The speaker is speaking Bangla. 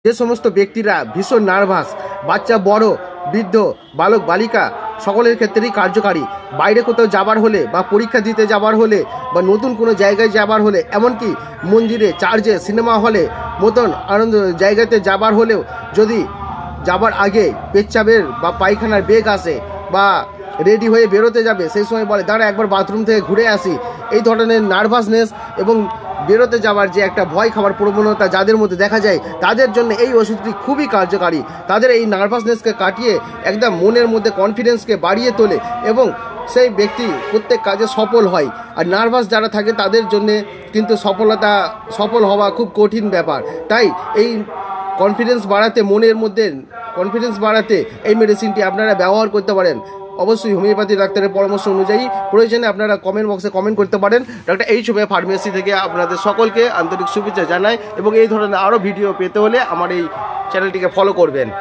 যে সমস্ত ব্যক্তিরা ভীষণ নার্ভাস, বাচ্চা বড় বৃদ্ধ বালক বালিকা সকলের ক্ষেত্রেই কার্যকারী। বাইরে কোথাও যাবার হলে বা পরীক্ষা দিতে যাবার হলে বা নতুন কোনো জায়গায় যাবার হলে, এমনকি মন্দিরে, চার্চে, সিনেমা হলে মতন আনন্দ জায়গাতে যাবার হলেও যদি যাবার আগে পেচ্ছাবের বা পায়খানার বেগ আসে বা রেডি হয়ে বেরোতে যাবে, সেই সময় বলে দাঁড়া একবার বাথরুম থেকে ঘুরে আসি, এই ধরনের নার্ভাসনেস এবং বেরোতে যাওয়ার যে একটা ভয় খাওয়ার প্রবণতা যাদের মধ্যে দেখা যায়, তাদের জন্য এই ওষুধটি খুবই কার্যকারী। তাদের এই নার্ভাসনেসকে কাটিয়ে একদম মনের মধ্যে কনফিডেন্সকে বাড়িয়ে তোলে এবং সেই ব্যক্তি প্রত্যেক কাজে সফল হয়। আর নার্ভাস যারা থাকে তাদের জন্যে কিন্তু সফল হওয়া খুব কঠিন ব্যাপার। তাই এই কনফিডেন্স বাড়াতে, মনের মধ্যে কনফিডেন্স বাড়াতে এই মেডিসিনটি আপনারা ব্যবহার করতে পারেন। অবশ্যই হোমিওপ্যাথি ডাক্তারের পরামর্শ অনুযায়ী। প্রয়োজনে আপনারা কমেন্ট বক্সে কমেন্ট করতে পারেন। ডক্টর এইচ.ও. ফার্মেসি থেকে আপনাদের সকলকে আন্তরিক শুভেচ্ছা জানাই এবং এই ধরনের আরও ভিডিও পেতে হলে আমার এই চ্যানেলটিকে ফলো করবেন।